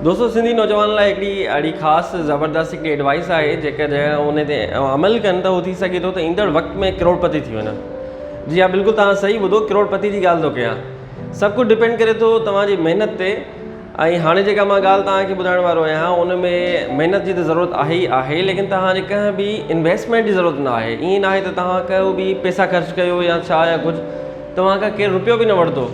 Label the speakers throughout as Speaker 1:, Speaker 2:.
Speaker 1: दोस्तों सिंधी नौजवान लाइ हिकिड़ी ॾाढी ख़ासि ज़बरदस्त हिकिड़ी एडवाइस आहे जेकर उन ते अमल कनि त उहो थी सघे थो त ईंदड़ वक़्त में करोड़पति थी वञनि। जी हा, बिल्कुलु तव्हां सही ॿुधो, करोड़पति जी ॻाल्हि थो कयां। सभु कुझु डिपेंड करे थो तव्हांजी महिनत ते। ऐं हाणे जेका मां ॻाल्हि तव्हांखे ॿुधाइण वारो आहियां उन में महिनत जी त ज़रूरत आहे ई आहे, लेकिन तव्हांजे कंहिं बि इन्वेस्टमेंट जी ज़रूरत न आहे। ईअं न आहे त तव्हां कयो बि पैसा ख़र्चु कयो या छा या कुझु, तव्हां खां केरु रुपियो बि न वठंदो,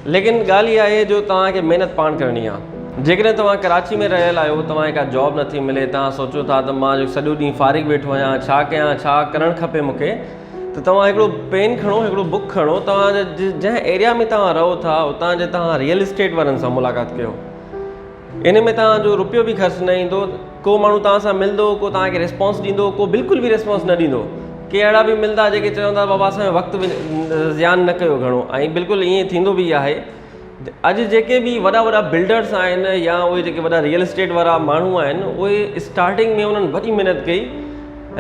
Speaker 1: लेकिन ॻाल्हि इहा आहे जो तव्हांखे महिनत पाण करणी आहे। जेकॾहिं तव्हां कराची में रहियल आहियो, तव्हांखे का जॉब नथी मिले, तव्हां सोचो था त मां सॼो ॾींहुं फारिग वेठो आहियां, छा कयां, छा करणु खपे मूंखे, त तव्हां हिकिड़ो पेन खणो, हिकिड़ो बुक खणो, तव्हां जंहिं एरिया में तव्हां रहो था उतां जे तव्हां रियल इस्टेट वारनि सां मुलाक़ात कयो। इन में तव्हांजो रुपियो बि ख़र्चु न ईंदो, को माण्हू तव्हां सां मिलंदो, को तव्हांखे रिस्पॉन्स ॾींदो, को बिल्कुलु बि रिस्पॉन्स न ॾींदो। के अहिड़ा बि मिलंदा जेके चवंदा बाबा असांजो वक़्तु ज़ियान न कयो घणो, ऐं बिल्कुलु ईअं थींदो बि आहे। अॼु जेके बि वॾा वॾा बिल्डर्स आहिनि या उहे जेके वॾा रियल इस्टेट वारा माण्हू आहिनि, उहे स्टार्टिंग में उन्हनि वॾी महिनत कई,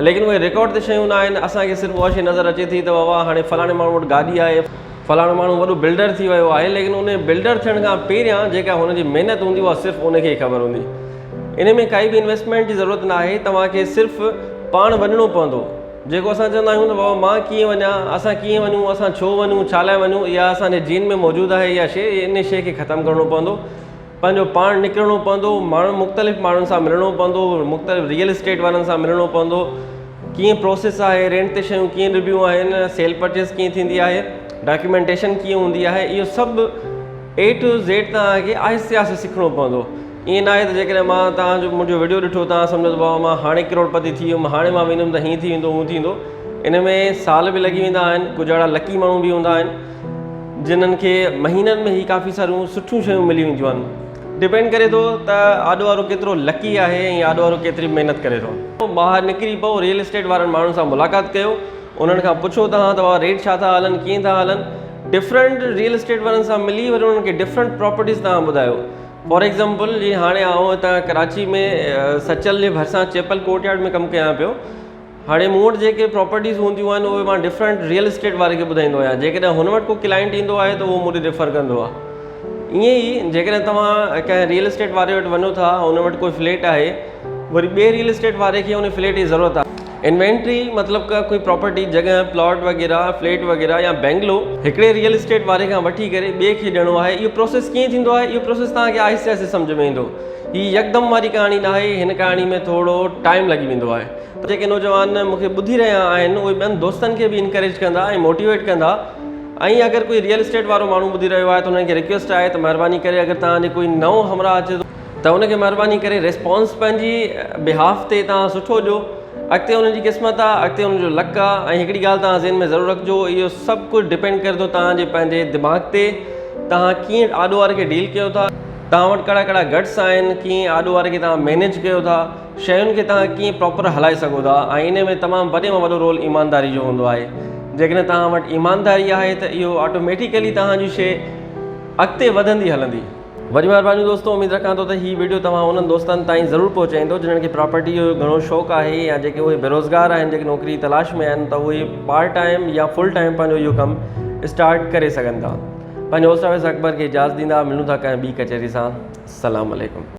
Speaker 1: लेकिन उहे रिकॉर्ड ते शयूं न आहिनि। असांखे सिर्फ़ु उहा शइ नज़र अचे थी त बाबा हाणे फलाणे माण्हू वटि गाॾी आहे, फलाणो माण्हू वॾो बिल्डर थी वियो आहे, लेकिन उन बिल्डर थियण खां पहिरियां जेका हुनजी महिनत हूंदी उहा सिर्फ़ु उनखे ई ख़बर हूंदी। इन में काई बि इन्वेस्टमेंट जी ज़रूरत न आहे, तव्हांखे सिर्फ़ु पाण वञिणो पवंदो। जेको असां चवंदा आहियूं त बाबा मां कीअं वञा, असां कीअं वञूं, असां छो वञूं, छा लाइ वञूं, इहा असांजे जीन में मौजूदु आहे इहा शइ। इन शइ खे ख़तमु करिणो पवंदो, पंहिंजो पाण निकिरणो पवंदो, मुख़्तलिफ़ माण्हुनि सां मिलणो पवंदो, मुख़्तलिफ़ रियल इस्टेट वारनि सां मिलणो पवंदो। कीअं प्रोसेस आहे, रेंट ते शयूं कीअं ॾिबियूं आहिनि, सेल परचेस कीअं थींदी आहे, डॉक्यूमेंटेशन कीअं हूंदी आहे, इहो सभु A to Z तव्हांखे आहिस्ते आहिस्ते सिखणो पवंदो। ईअं न आहे त जेकॾहिं मां तव्हांजो मुंहिंजो वीडियो ॾिठो, तव्हां सम्झो त बाबा मां हाणे करोड़पति थी वियुमि, हाणे मां वेंदुमि त हीअं थी वेंदो, हूअं थींदो। इन में साल बि लॻी वेंदा आहिनि। कुझु अहिड़ा लकी माण्हू बि हूंदा आहिनि जिन्हनि खे महीननि में ई काफ़ी सारियूं सुठियूं शयूं मिली वेंदियूं आहिनि। डिपेंड करे थो त आॾो वारो केतिरो लकी आहे ऐं आॾो वारो केतिरी महिनत करे थो। ॿाहिरि निकिरी पओ, रियल इस्टेट वारनि माण्हुनि सां मुलाक़ात कयो, उन्हनि खां पुछो तव्हां त रेट छा था हलनि, कीअं था हलनि। डिफरेंट रियल इस्टेट वारनि सां मिली वरी उन्हनि खे डिफरेंट प्रॉपर्टीज़ तव्हां ॿुधायो। फॉर एग्ज़ाम्पल, जीअं हाणे आउं हितां कराची में सचल जे भरिसां चेपल कोर्टयार्ड में कमु कयां पियो। हाणे मूं वटि जेके प्रॉपर्टीज़ हूंदियूं आहिनि उहे मां डिफरेंट रियल इस्टेट वारे खे ॿुधाईंदो आहियां। जेकॾहिं हुन वटि को क्लाइंट ईंदो आहे त उहो मूंखे रेफर कंदो आहे। ईअं ई जेकॾहिं तव्हां कंहिं रियल इस्टेट वारे वटि वञो था, हुन वटि कोई फ्लैट आहे, वरी ॿिए रियल इस्टेट वारे खे उन फ्लैट जी ज़रूरत आहे। इन्वेंट्री मतिलबु का कोई प्रॉपर्टी, जॻह, प्लॉट वग़ैरह, फ्लैट वग़ैरह या बैंगलो हिकिड़े रियल इस्टेट वारे खां वठी करे ॿिए खे ॾियणो आहे। इहो प्रोसेस कीअं थींदो आहे, इहो प्रोसेस तव्हांखे आहिस्ते आहिस्ते सम्झ में ईंदो। हीअ यकदम वारी कहाणी न आहे, हिन कहाणी में थोरो टाइम लॻी वेंदो आहे। जेके नौजवान मूंखे ॿुधी रहिया आहिनि उहे ॿियनि दोस्तनि खे बि इनकरेज कंदा ऐं मोटिवेट कंदा। ऐं अगरि कोई रियल इस्टेट वारो माण्हू ॿुधी रहियो आहे त हुननि खे रिक्वेस्ट आहे त महिरबानी करे अगरि तव्हांजे कोई नओं हमराह अचे त हुनखे महिरबानी करे रिस्पॉन्स पंहिंजी बिहाफ ते तव्हां सुठो ॾियो। अॻिते हुनजी क़िस्मत आहे, अॻिते हुनजो लक आहे। ऐं हिकिड़ी ॻाल्हि तव्हां ज़हन में ज़रूरु रखिजो, इहो सभु कुझु डिपेंड करे थो तव्हांजे पंहिंजे दिमाग़ ते, तव्हां कीअं आॾो वारे खे डील कयो था, तव्हां वटि कहिड़ा कहिड़ा गट्स आहिनि, कीअं आॾो वारे खे तव्हां मैनेज कयो था, शयुनि खे तव्हां कीअं प्रॉपर हलाए सघो था। ऐं इन में तमामु वॾे में वॾो रोल ईमानदारी जो हूंदो आहे। जेकॾहिं तव्हां वटि ईमानदारी आहे त इहो ऑटोमेटिकली तव्हांजी शइ अॻिते वधंदी हलंदी। वरी महिरबानी दोस्तों, उमेद रखां थो त हीअ वीडियो तव्हां उन्हनि दोस्तनि ताईं ज़रूरु पहुचाईंदो जिन्हनि खे प्रॉपर्टी जो घणो शौक़ु आहे, या जेके उहे बेरोज़गार आहिनि, जेके नौकिरी तलाश में आहिनि, त उहे पार्ट टाइम या फुल टाइम पंहिंजो इहो कमु स्टार्ट करे सघनि था। पंहिंजो होस्ट अकबर खे इजाज़त ॾींदा, मिलूं था कंहिं ॿी कचहरी सां। अस्सलाम वालेकुम।